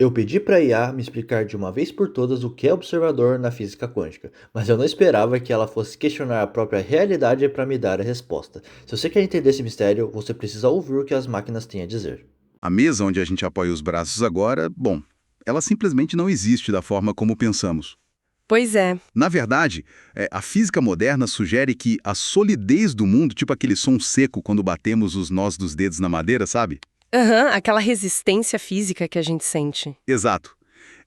Eu pedi para a IA me explicar de uma vez por todas o que é observador na física quântica, mas eu não esperava que ela fosse questionar a própria realidade para me dar a resposta. Se você quer entender esse mistério, você precisa ouvir o que as máquinas têm a dizer. A mesa onde a gente apoia os braços agora, bom, ela simplesmente não existe da forma como pensamos. Pois é. Na verdade, a física moderna sugere que a solidez do mundo, tipo aquele som seco quando batemos os nós dos dedos na madeira, sabe? Aham, aquela resistência física que a gente sente. Exato.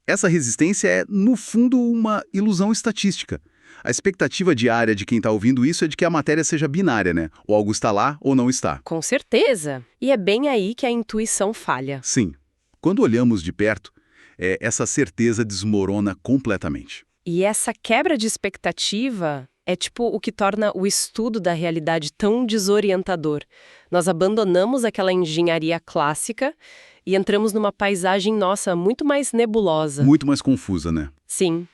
Essa resistência é, no fundo, uma ilusão estatística. A expectativa diária de quem está ouvindo isso é de que a matéria seja binária, né? Ou algo está lá ou não está. Com certeza. E é bem aí que a intuição falha. Sim. Quando olhamos de perto, essa certeza desmorona completamente. E essa quebra de expectativa é tipo o que torna o estudo da realidade tão desorientador. Nós abandonamos aquela engenharia clássica e entramos numa paisagem, nossa, muito mais nebulosa. Muito mais confusa, né? Sim.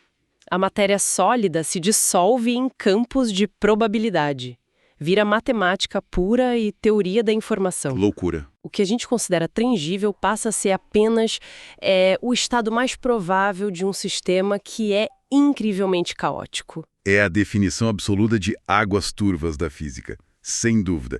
A matéria sólida se dissolve em campos de probabilidade. Vira matemática pura e teoria da informação. Loucura. O que a gente considera tangível passa a ser apenas o estado mais provável de um sistema que é incrivelmente caótico. É a definição absoluta de águas turvas da física, sem dúvida.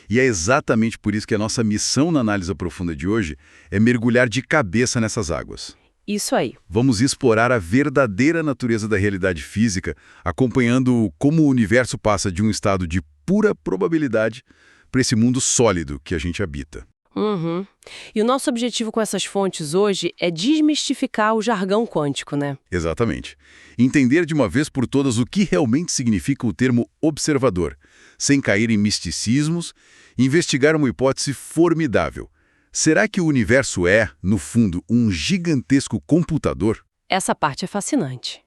E é exatamente por isso que a nossa missão na análise profunda de hoje é mergulhar de cabeça nessas águas. Isso aí. Vamos explorar a verdadeira natureza da realidade física, acompanhando como o universo passa de um estado de pura probabilidade para esse mundo sólido que a gente habita. Uhum. E o nosso objetivo com essas fontes hoje é desmistificar o jargão quântico, né? Exatamente. Entender de uma vez por todas o que realmente significa o termo observador, sem cair em misticismos, e investigar uma hipótese formidável. Será que o universo é, no fundo, um gigantesco computador? Essa parte é fascinante.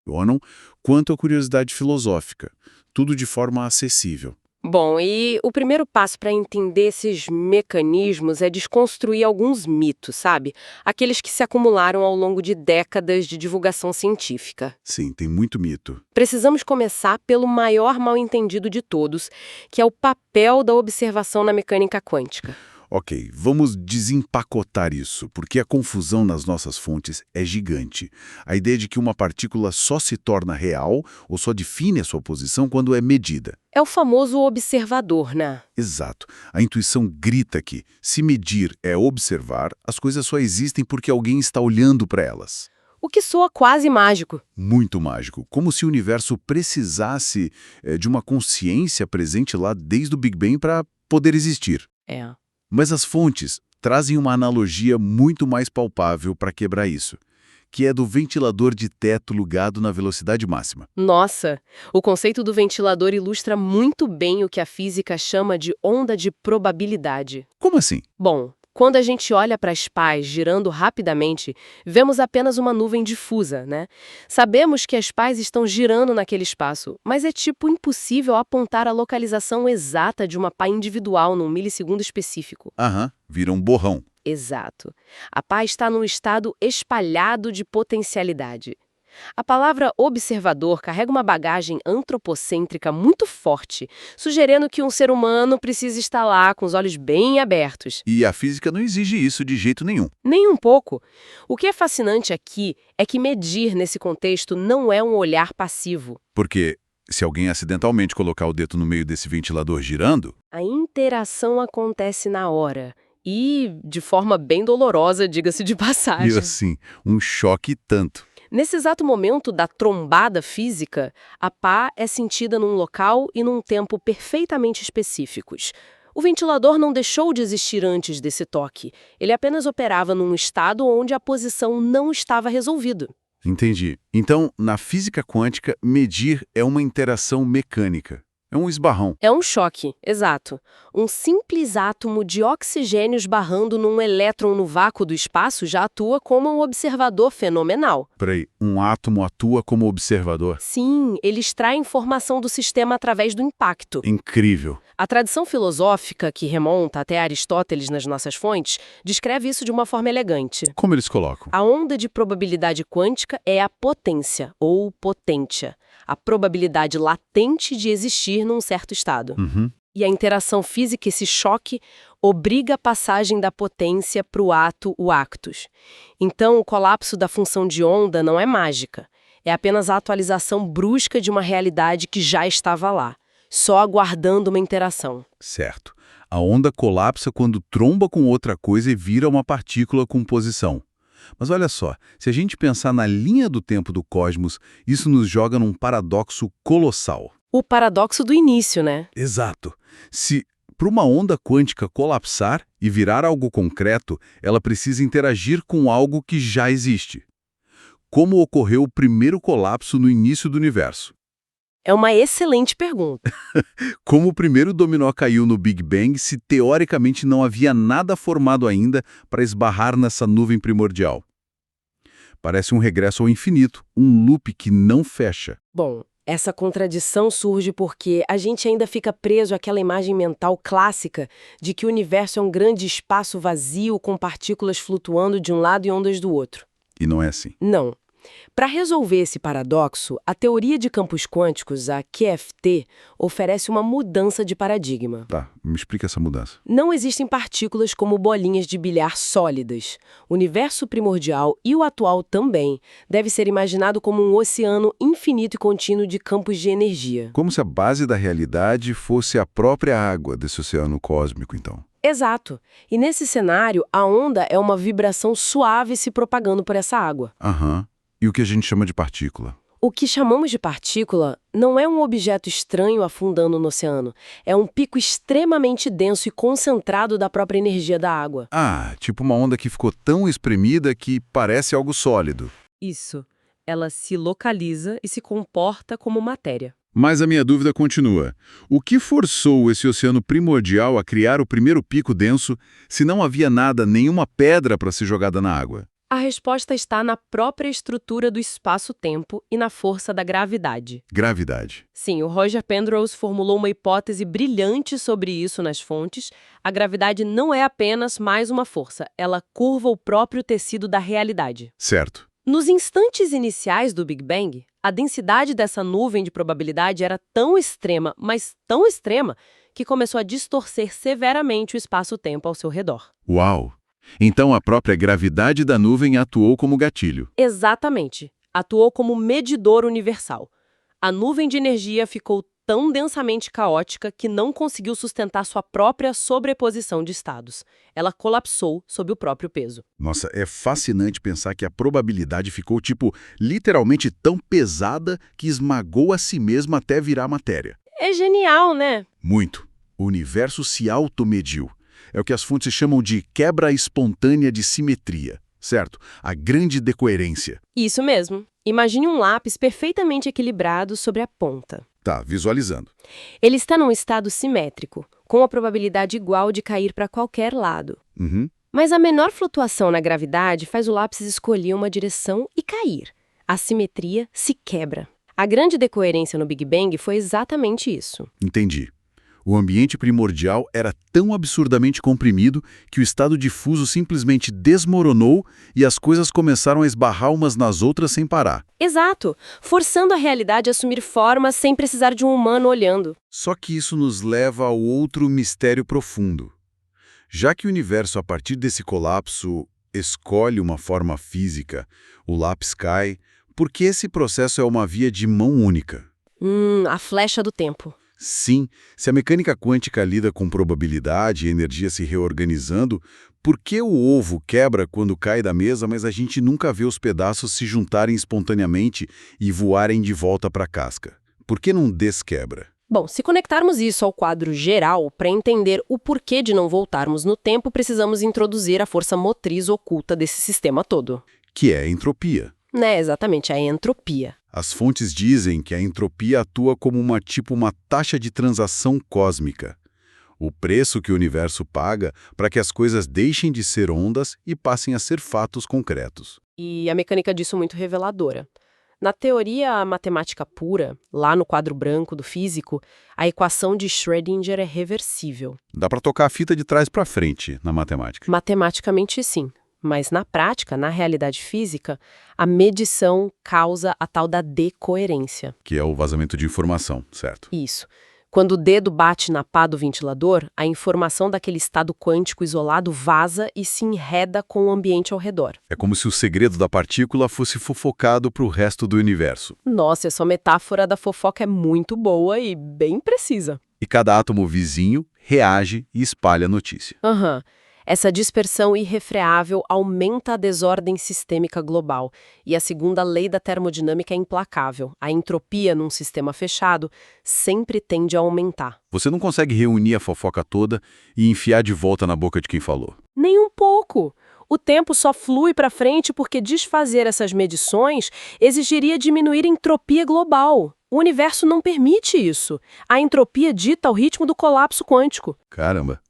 Quanto à curiosidade filosófica, tudo de forma acessível. Bom, e o primeiro passo para entender esses mecanismos é desconstruir alguns mitos, sabe? Aqueles que se acumularam ao longo de décadas de divulgação científica. Sim, tem muito mito. Precisamos começar pelo maior mal-entendido de todos, que é o papel da observação na mecânica quântica. Ok, vamos desempacotar isso, porque a confusão nas nossas fontes é gigante. A ideia de que uma partícula só se torna real ou só define a sua posição quando é medida. É o famoso observador, né? Exato. A intuição grita que, se medir é observar, as coisas só existem porque alguém está olhando para elas. O que soa quase mágico. Muito mágico, como se o universo precisasse de uma consciência presente lá desde o Big Bang para poder existir. É. Mas as fontes trazem uma analogia muito mais palpável para quebrar isso, que é do ventilador de teto ligado na velocidade máxima. Nossa, o conceito do ventilador ilustra muito bem o que a física chama de onda de probabilidade. Como assim? Bom, quando a gente olha para as pás girando rapidamente, vemos apenas uma nuvem difusa, né? Sabemos que as pás estão girando naquele espaço, mas é tipo impossível apontar a localização exata de uma pá individual num milissegundo específico. Aham, vira um borrão. Exato. A pá está num estado espalhado de potencialidade. A palavra observador carrega uma bagagem antropocêntrica muito forte, sugerindo que um ser humano precisa estar lá com os olhos bem abertos. E a física não exige isso de jeito nenhum. Nem um pouco. O que é fascinante aqui é que medir nesse contexto não é um olhar passivo. Porque se alguém acidentalmente colocar o dedo no meio desse ventilador girando, A interação acontece na hora. E de forma bem dolorosa, diga-se de e passagem. assim, um choque e tanto. Nesse exato momento da trombada física, a pá é sentida num local e num tempo perfeitamente específicos. O ventilador não deixou de existir antes desse toque. Ele apenas operava num estado onde a posição não estava resolvida. Entendi. Então, na física quântica, medir é uma interação mecânica. É um esbarrão. É um choque, exato. Um simples átomo de oxigênio esbarrando num elétron no vácuo do espaço já atua como um observador fenomenal. Peraí, um átomo atua como observador. Sim, ele extrai informação do sistema através do impacto. Incrível. A tradição filosófica, que remonta até Aristóteles nas nossas fontes, descreve isso de uma forma elegante. Como eles colocam? A onda de probabilidade quântica é a potência, ou potência, a probabilidade latente de existir num certo estado. E a interação física, esse choque, obriga a passagem da potência para o ato, o actus. Então, o colapso da função de onda não é mágica. É apenas a atualização brusca de uma realidade que já estava lá, só aguardando uma interação. Certo. A onda colapsa quando tromba com outra coisa e vira uma partícula com posição. Mas olha só, se a gente pensar na linha do tempo do cosmos, isso nos joga num paradoxo colossal. O paradoxo do início, né? Exato. Se para uma onda quântica colapsar e virar algo concreto, ela precisa interagir com algo que já existe. Como ocorreu o primeiro colapso no início do universo? É uma excelente pergunta. Como o primeiro dominó caiu no Big Bang se teoricamente não havia nada formado ainda para esbarrar nessa nuvem primordial? Parece um regresso ao infinito, um loop que não fecha. Bom, essa contradição surge porque a gente ainda fica preso àquela imagem mental clássica de que o universo é um grande espaço vazio com partículas flutuando de um lado e ondas do outro. E não é assim. Não. Para resolver esse paradoxo, a teoria de campos quânticos, a QFT, oferece uma mudança de paradigma. Tá, me explica essa mudança. Não existem partículas como bolinhas de bilhar sólidas. O universo primordial e o atual também deve ser imaginado como um oceano infinito e contínuo de campos de energia. Como se a base da realidade fosse a própria água desse oceano cósmico, então. Exato. E nesse cenário, a onda é uma vibração suave se propagando por essa água. Aham. E o que a gente chama de partícula? O que chamamos de partícula não é um objeto estranho afundando no oceano. É um pico extremamente denso e concentrado da própria energia da água. Ah, tipo uma onda que ficou tão espremida que parece algo sólido. Isso. Ela se localiza e se comporta como matéria. Mas a minha dúvida continua. O que forçou esse oceano primordial a criar o primeiro pico denso se não havia nada, nenhuma pedra para ser jogada na água? A resposta está na própria estrutura do espaço-tempo e na força da gravidade. Gravidade. Sim, o Roger Penrose formulou uma hipótese brilhante sobre isso nas fontes. A gravidade não é apenas mais uma força, ela curva o próprio tecido da realidade. Certo. Nos instantes iniciais do Big Bang, a densidade dessa nuvem de probabilidade era tão extrema, mas tão extrema, que começou a distorcer severamente o espaço-tempo ao seu redor. Uau! Então a própria gravidade da nuvem atuou como gatilho. Exatamente. Atuou como medidor universal. A nuvem de energia ficou tão densamente caótica que não conseguiu sustentar sua própria sobreposição de estados. Ela colapsou sob o próprio peso. Nossa, é fascinante pensar que a probabilidade ficou, literalmente tão pesada que esmagou a si mesma até virar matéria. É genial, né? Muito. O universo se automediu. É o que as fontes chamam de quebra espontânea de simetria, certo? A grande decoerência. Isso mesmo. Imagine um lápis perfeitamente equilibrado sobre a ponta. Tá, visualizando. Ele está num estado simétrico, com a probabilidade igual de cair para qualquer lado. Uhum. Mas a menor flutuação na gravidade faz o lápis escolher uma direção e cair. A simetria se quebra. A grande decoerência no Big Bang foi exatamente isso. Entendi. O ambiente primordial era tão absurdamente comprimido que o estado difuso simplesmente desmoronou e as coisas começaram a esbarrar umas nas outras sem parar. Exato, forçando a realidade a assumir forma sem precisar de um humano olhando. Só que isso nos leva ao outro mistério profundo. Já que o universo, a partir desse colapso, escolhe uma forma física, o lápis cai, por que esse processo é uma via de mão única? A flecha do tempo. Sim, se a mecânica quântica lida com probabilidade e energia se reorganizando, por que o ovo quebra quando cai da mesa, mas a gente nunca vê os pedaços se juntarem espontaneamente e voarem de volta para a casca? Por que não desquebra? Bom, se conectarmos isso ao quadro geral, para entender o porquê de não voltarmos no tempo, precisamos introduzir a força motriz oculta desse sistema todo. Que é a entropia. Exatamente, a entropia. As fontes dizem que a entropia atua como uma taxa de transação cósmica. O preço que o universo paga para que as coisas deixem de ser ondas e passem a ser fatos concretos. E a mecânica disso é muito reveladora. Na teoria matemática pura, lá no quadro branco do físico, a equação de Schrödinger é reversível. Dá para tocar a fita de trás para frente na matemática. Matematicamente, sim. Mas na prática, na realidade física, a medição causa a tal da decoerência. Que é o vazamento de informação, certo? Isso. Quando o dedo bate na pá do ventilador, a informação daquele estado quântico isolado vaza e se enreda com o ambiente ao redor. É como se o segredo da partícula fosse fofocado para o resto do universo. Nossa, essa metáfora da fofoca é muito boa e bem precisa. E cada átomo vizinho reage e espalha a notícia. Aham. Essa dispersão irrefreável aumenta a desordem sistêmica global. E a segunda lei da termodinâmica é implacável. A entropia num sistema fechado sempre tende a aumentar. Você não consegue reunir a fofoca toda e enfiar de volta na boca de quem falou. Nem um pouco. O tempo só flui para frente porque desfazer essas medições exigiria diminuir a entropia global. O universo não permite isso. A entropia dita o ritmo do colapso quântico. Caramba!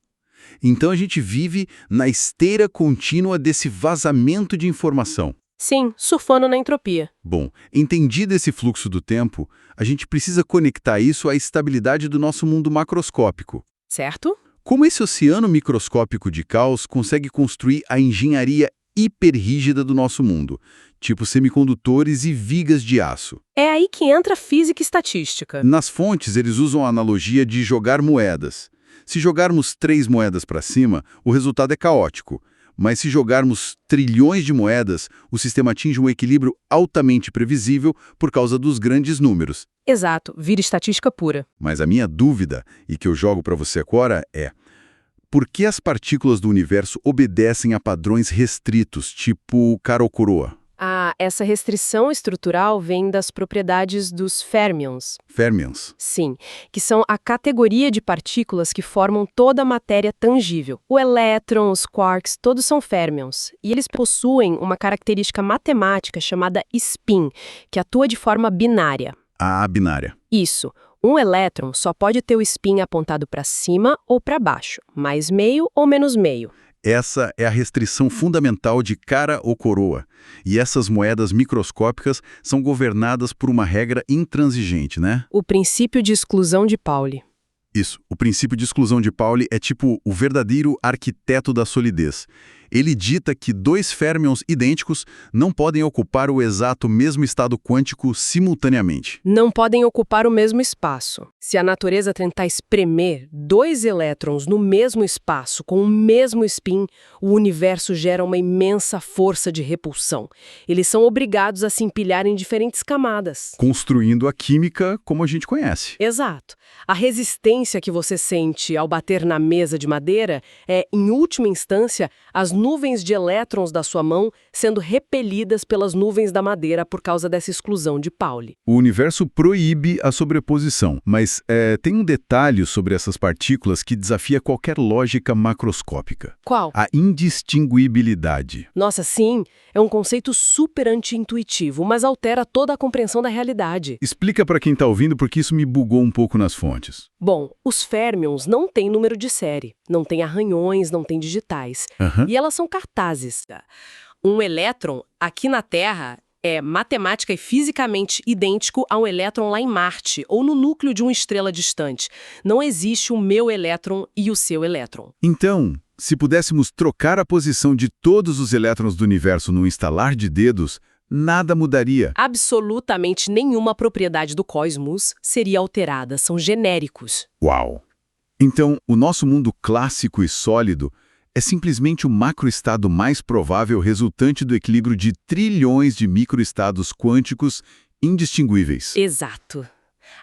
Então a gente vive na esteira contínua desse vazamento de informação. Sim, surfando na entropia. Bom, entendido esse fluxo do tempo, a gente precisa conectar isso à estabilidade do nosso mundo macroscópico. Certo? Como esse oceano microscópico de caos consegue construir a engenharia hiperrígida do nosso mundo, tipo semicondutores e vigas de aço? É aí que entra a física e estatística. Nas fontes, eles usam a analogia de jogar moedas. Se jogarmos 3 moedas para cima, o resultado é caótico. Mas se jogarmos trilhões de moedas, o sistema atinge um equilíbrio altamente previsível por causa dos grandes números. Exato, vira estatística pura. Mas a minha dúvida, e que eu jogo para você agora, é: por que as partículas do universo obedecem a padrões restritos, tipo cara ou coroa? Essa restrição estrutural vem das propriedades dos férmions. Fermions. Sim, que são a categoria de partículas que formam toda a matéria tangível. O elétron, os quarks, todos são férmions. E eles possuem uma característica matemática chamada spin, que atua de forma binária. A binária. Isso. Um elétron só pode ter o spin apontado para cima ou para baixo, mais meio ou menos meio. Essa é a restrição fundamental de cara ou coroa. E essas moedas microscópicas são governadas por uma regra intransigente, né? O princípio de exclusão de Pauli. Isso. O princípio de exclusão de Pauli é tipo o verdadeiro arquiteto da solidez. Ele dita que 2 férmions idênticos não podem ocupar o exato mesmo estado quântico simultaneamente. Não podem ocupar o mesmo espaço. Se a natureza tentar espremer 2 elétrons no mesmo espaço com o mesmo spin, o universo gera uma imensa força de repulsão. Eles são obrigados a se empilhar em diferentes camadas. Construindo a química como a gente conhece. Exato. A resistência que você sente ao bater na mesa de madeira é, em última instância, as nuvens de elétrons da sua mão sendo repelidas pelas nuvens da madeira por causa dessa exclusão de Pauli. O universo proíbe a sobreposição, mas tem um detalhe sobre essas partículas que desafia qualquer lógica macroscópica. Qual? A indistinguibilidade. Nossa, sim, é um conceito super anti-intuitivo, mas altera toda a compreensão da realidade. Explica para quem está ouvindo porque isso me bugou um pouco nas fontes. Bom, os férmions não têm número de série, não têm arranhões, não têm digitais. E elas são cartazes. Um elétron, aqui na Terra, é matemática e fisicamente idêntico a um elétron lá em Marte ou no núcleo de uma estrela distante. Não existe o meu elétron e o seu elétron. Então, se pudéssemos trocar a posição de todos os elétrons do universo num estalar de dedos, nada mudaria. Absolutamente nenhuma propriedade do cosmos seria alterada, são genéricos. Uau! Então, o nosso mundo clássico e sólido é simplesmente o macroestado mais provável resultante do equilíbrio de trilhões de microestados quânticos indistinguíveis. Exato.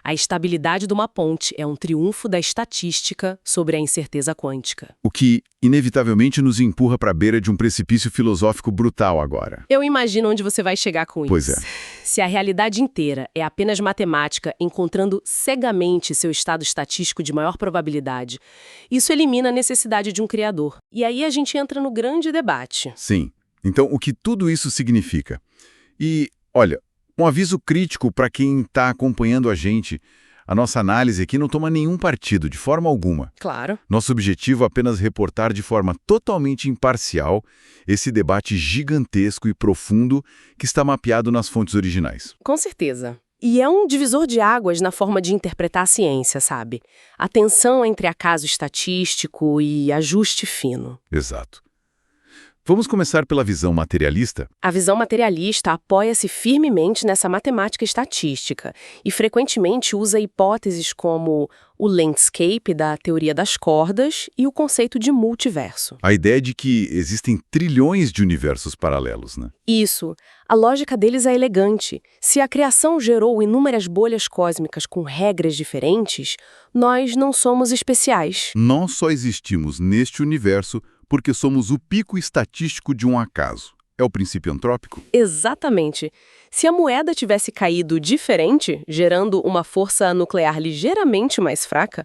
A estabilidade de uma ponte é um triunfo da estatística sobre a incerteza quântica. O que, inevitavelmente, nos empurra para a beira de um precipício filosófico brutal agora. Eu imagino onde você vai chegar com isso. Pois é. Se a realidade inteira é apenas matemática encontrando cegamente seu estado estatístico de maior probabilidade, isso elimina a necessidade de um criador. E aí a gente entra no grande debate. Sim. Então, o que tudo isso significa? E, olha, um aviso crítico para quem está acompanhando a gente. A nossa análise aqui não toma nenhum partido, de forma alguma. Claro. Nosso objetivo é apenas reportar de forma totalmente imparcial esse debate gigantesco e profundo que está mapeado nas fontes originais. Com certeza. E é um divisor de águas na forma de interpretar a ciência, sabe? A tensão entre acaso estatístico e ajuste fino. Exato. Vamos começar pela visão materialista? A visão materialista apoia-se firmemente nessa matemática estatística e frequentemente usa hipóteses como o landscape da teoria das cordas e o conceito de multiverso. A ideia de que existem trilhões de universos paralelos, né? Isso. A lógica deles é elegante. Se a criação gerou inúmeras bolhas cósmicas com regras diferentes, nós não somos especiais. Nós só existimos neste universo porque somos o pico estatístico de um acaso. É o princípio antrópico? Exatamente. Se a moeda tivesse caído diferente, gerando uma força nuclear ligeiramente mais fraca,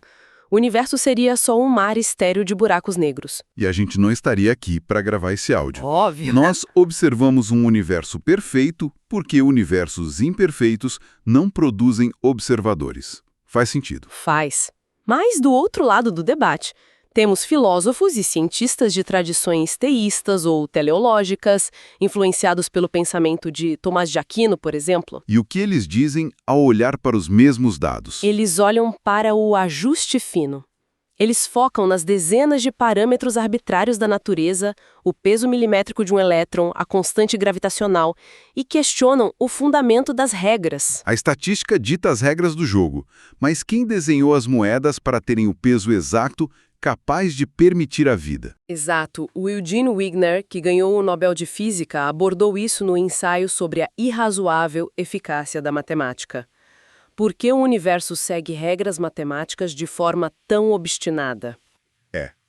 o universo seria só um mar estéril de buracos negros. E a gente não estaria aqui para gravar esse áudio. Óbvio. Nós observamos um universo perfeito porque universos imperfeitos não produzem observadores. Faz sentido. Faz. Mas do outro lado do debate, temos filósofos e cientistas de tradições teístas ou teleológicas, influenciados pelo pensamento de Tomás de Aquino, por exemplo. E o que eles dizem ao olhar para os mesmos dados? Eles olham para o ajuste fino. Eles focam nas dezenas de parâmetros arbitrários da natureza, o peso milimétrico de um elétron, a constante gravitacional, e questionam o fundamento das regras. A estatística dita as regras do jogo, mas quem desenhou as moedas para terem o peso exato capaz de permitir a vida? Exato. O Eugene Wigner, que ganhou o Nobel de Física, abordou isso no ensaio sobre a irrazoável eficácia da matemática. Por que o universo segue regras matemáticas de forma tão obstinada?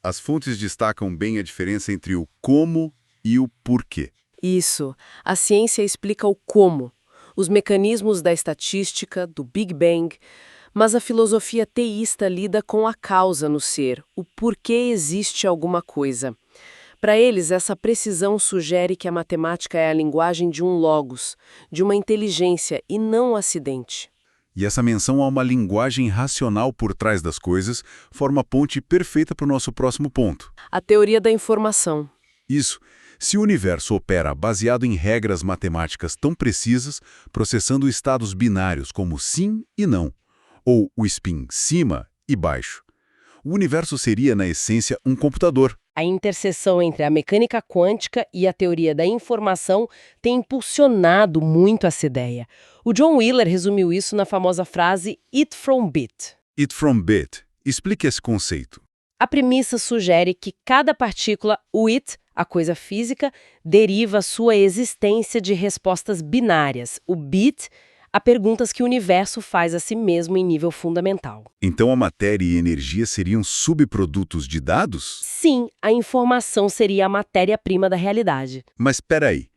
As fontes destacam bem a diferença entre o como e o porquê. Isso. A ciência explica o como, os mecanismos da estatística, do Big Bang, mas a filosofia teísta lida com a causa no ser, o porquê existe alguma coisa. Para eles, essa precisão sugere que a matemática é a linguagem de um logos, de uma inteligência e não um acidente. E essa menção a uma linguagem racional por trás das coisas forma a ponte perfeita para o nosso próximo ponto. A teoria da informação. Isso. Se o universo opera baseado em regras matemáticas tão precisas, processando estados binários como sim e não, ou o spin cima e baixo, o universo seria, na essência, um computador. A interseção entre a mecânica quântica e a teoria da informação tem impulsionado muito essa ideia. O John Wheeler resumiu isso na famosa frase "it from bit". It from bit. Explique esse conceito. A premissa sugere que cada partícula, o it, a coisa física, deriva sua existência de respostas binárias, o bit, a perguntas que o universo faz a si mesmo em nível fundamental. Então a matéria e a energia seriam subprodutos de dados? Sim, a informação seria a matéria-prima da realidade. Mas espera aí.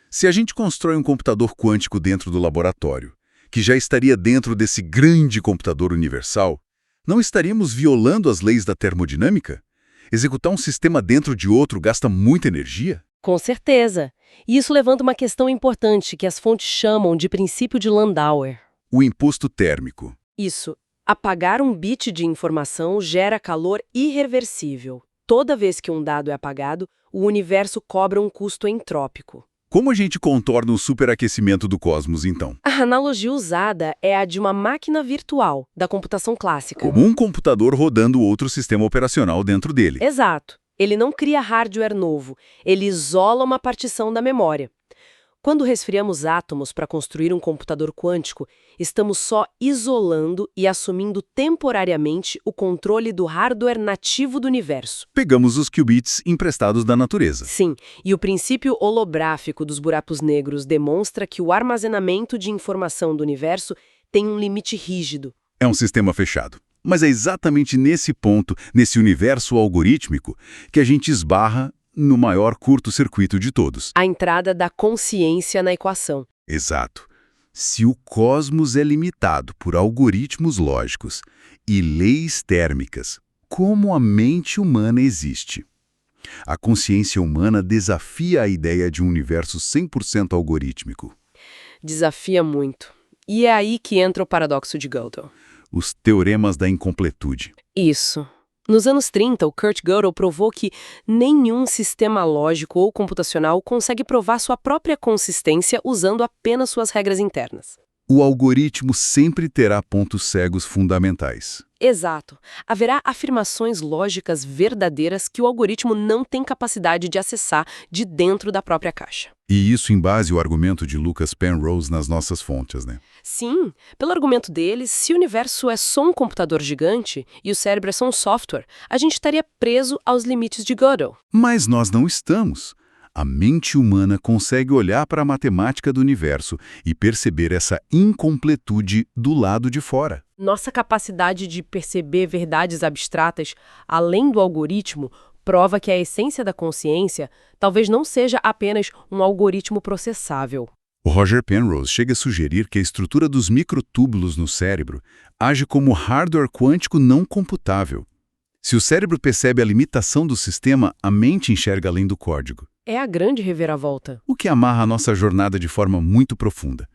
Se a gente constrói um computador quântico dentro do laboratório, que já estaria dentro desse grande computador universal, não estaríamos violando as leis da termodinâmica? Executar um sistema dentro de outro gasta muita energia? Com certeza. E isso levanta uma questão importante que as fontes chamam de princípio de Landauer. O imposto térmico. Isso. Apagar um bit de informação gera calor irreversível. Toda vez que um dado é apagado, o universo cobra um custo entrópico. Como a gente contorna o superaquecimento do cosmos, então? A analogia usada é a de uma máquina virtual, da computação clássica. Como um computador rodando outro sistema operacional dentro dele. Exato. Ele não cria hardware novo, ele isola uma partição da memória. Quando resfriamos átomos para construir um computador quântico, estamos só isolando e assumindo temporariamente o controle do hardware nativo do universo. Pegamos os qubits emprestados da natureza. Sim, e o princípio holográfico dos buracos negros demonstra que o armazenamento de informação do universo tem um limite rígido. É um sistema fechado. Mas é exatamente nesse ponto, nesse universo algorítmico, que a gente esbarra no maior curto-circuito de todos. A entrada da consciência na equação. Exato. Se o cosmos é limitado por algoritmos lógicos e leis térmicas, como a mente humana existe? A consciência humana desafia a ideia de um universo 100% algorítmico. Desafia muito. E é aí que entra o paradoxo de Gödel. Os teoremas da incompletude. Isso. Nos anos 30, o Kurt Gödel provou que nenhum sistema lógico ou computacional consegue provar sua própria consistência usando apenas suas regras internas. O algoritmo sempre terá pontos cegos fundamentais. Exato. Haverá afirmações lógicas verdadeiras que o algoritmo não tem capacidade de acessar de dentro da própria caixa. E isso embase o argumento de Lucas Penrose nas nossas fontes, né? Sim, pelo argumento deles, se o universo é só um computador gigante e o cérebro é só um software, a gente estaria preso aos limites de Gödel. Mas nós não estamos. A mente humana consegue olhar para a matemática do universo e perceber essa incompletude do lado de fora. Nossa capacidade de perceber verdades abstratas, além do algoritmo, prova que a essência da consciência talvez não seja apenas um algoritmo processável. O Roger Penrose chega a sugerir que a estrutura dos microtúbulos no cérebro age como hardware quântico não computável. Se o cérebro percebe a limitação do sistema, a mente enxerga além do código. É a grande reviravolta. O que amarra a nossa jornada de forma muito profunda.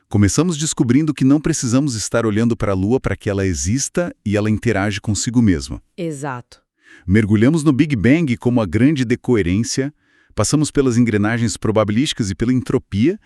Começamos descobrindo que não precisamos estar olhando para a Lua para que ela exista e ela interage consigo mesma. Exato. Mergulhamos no Big Bang como a grande decoerência, passamos pelas engrenagens probabilísticas e pela entropia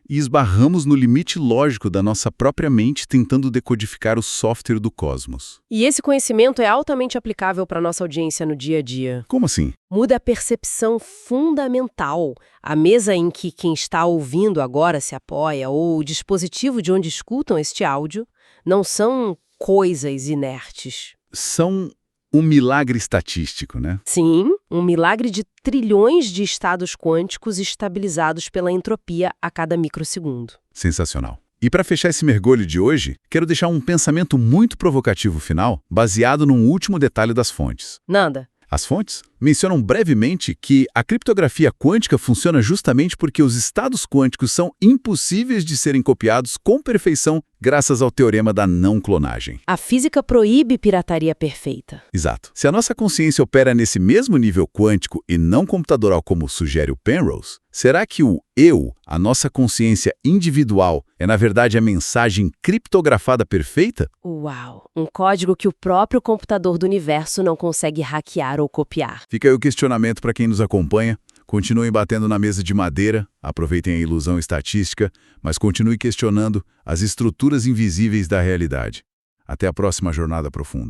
e esbarramos no limite lógico da nossa própria mente tentando decodificar o software do cosmos. E esse conhecimento é altamente aplicável para nossa audiência no dia a dia. Como assim? Muda a percepção fundamental. A mesa em que quem está ouvindo agora se apoia ou o dispositivo de onde escutam este áudio não são coisas inertes. São um milagre estatístico, né? Sim, um milagre de trilhões de estados quânticos estabilizados pela entropia a cada microsegundo. Sensacional. E para fechar esse mergulho de hoje, quero deixar um pensamento muito provocativo final, baseado num último detalhe das fontes. Nanda. As fontes mencionam brevemente que a criptografia quântica funciona justamente porque os estados quânticos são impossíveis de serem copiados com perfeição graças ao teorema da não clonagem. A física proíbe pirataria perfeita. Exato. Se a nossa consciência opera nesse mesmo nível quântico e não computadoral como sugere o Penrose, será que o eu, a nossa consciência individual, é na verdade a mensagem criptografada perfeita? Uau! Um código que o próprio computador do universo não consegue hackear ou copiar. Fica aí o questionamento para quem nos acompanha. Continuem batendo na mesa de madeira, aproveitem a ilusão estatística, mas continue questionando as estruturas invisíveis da realidade. Até a próxima Jornada Profundo.